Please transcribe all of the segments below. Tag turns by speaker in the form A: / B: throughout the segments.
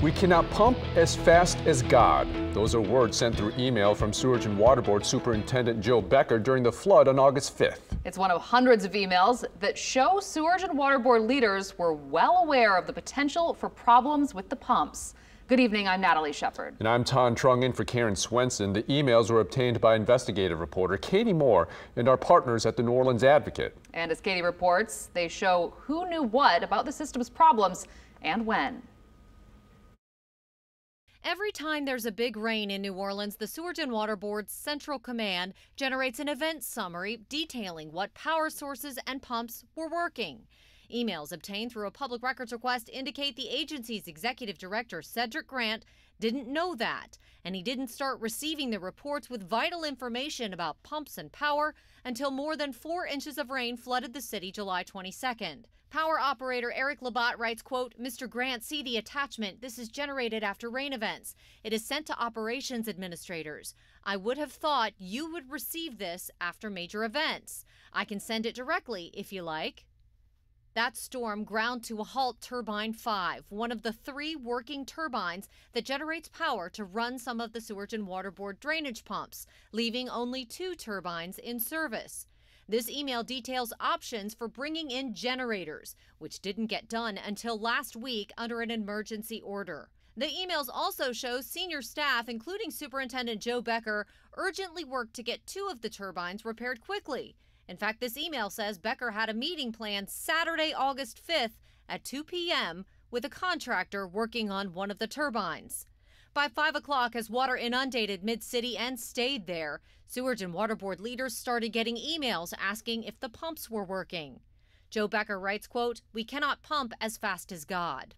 A: We cannot pump as fast as God. Those are words sent through email from Sewerage and Water Board Superintendent Joe Becker during the flood on August 5th.
B: It's one of hundreds of emails that show Sewerage and Water Board leaders were well aware of the potential for problems with the pumps. Good evening, I'm Natalie Shepard.
A: And I'm Ton Trung in for Karen Swenson. The emails were obtained by investigative reporter Katie Moore and our partners at the New Orleans Advocate.
B: And as Katie reports, they show who knew what about the system's problems and when.
C: Every time there's a big rain in New Orleans, the Sewerage and Water Board's Central Command generates an event summary detailing what power sources and pumps were working. Emails obtained through a public records request indicate the agency's executive director, Cedric Grant, didn't know that, and he didn't start receiving the reports with vital information about pumps and power until more than 4 inches of rain flooded the city July 22nd. Power operator Eric Labatt writes, quote, "Mr. Grant, see the attachment. This is generated after rain events. It is sent to operations administrators. I would have thought you would receive this after major events. I can send it directly if you like." That storm ground to a halt Turbine 5, one of the 3 working turbines that generates power to run some of the Sewerage and Water Board drainage pumps, leaving only 2 turbines in service. This email details options for bringing in generators, which didn't get done until last week under an emergency order. The emails also show senior staff, including Superintendent Joe Becker, urgently worked to get 2 of the turbines repaired quickly. In fact, this email says Becker had a meeting planned Saturday, August 5th at 2 p.m. with a contractor working on one of the turbines. By 5 o'clock, as water inundated mid-city and stayed there, Sewerage and Water Board leaders started getting emails asking if the pumps were working. Joe Becker writes, quote, "We cannot pump as fast as God."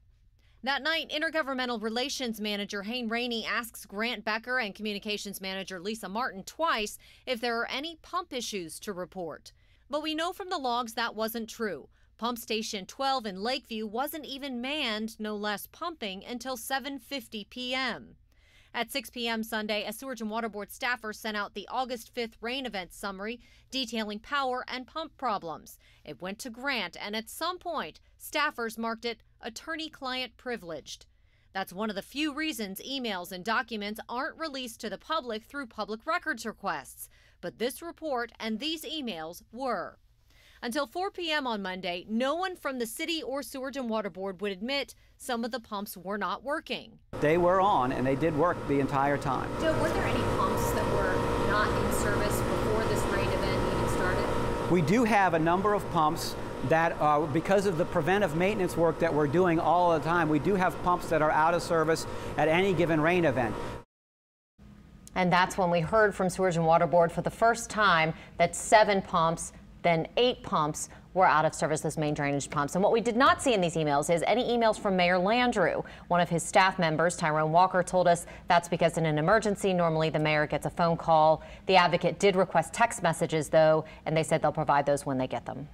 C: That night, Intergovernmental Relations Manager Hayne Rainey asks Grant Becker and Communications Manager Lisa Martin twice if there are any pump issues to report. But we know from the logs that wasn't true. Pump Station 12 in Lakeview wasn't even manned, no less pumping, until 7:50 p.m. At 6 p.m. Sunday, a Sewerage and Water Board staffer sent out the August 5th rain event summary detailing power and pump problems. It went to Grant, and at some point, staffers marked it attorney-client privileged. That's one of the few reasons emails and documents aren't released to the public through public records requests. But this report and these emails were. Until 4 p.m. on Monday, no one from the city or Sewerage and Water Board would admit some of the pumps were not working.
D: They were on, and they did work the entire time.
E: Joe, were there any pumps that were not in service before this rain event even started?
D: We do have a number of pumps that, because of the preventive maintenance work that we're doing all the time, we do have pumps that are out of service at any given rain event.
F: And that's when we heard from Sewerage and Water Board for the first time that 7 pumps, then 8 pumps were out of service, those main drainage pumps. And what we did not see in these emails is any emails from Mayor Landrieu. One of his staff members, Tyrone Walker, told us that's because in an emergency, normally the mayor gets a phone call. The Advocate did request text messages, though, and they said they'll provide those when they get them.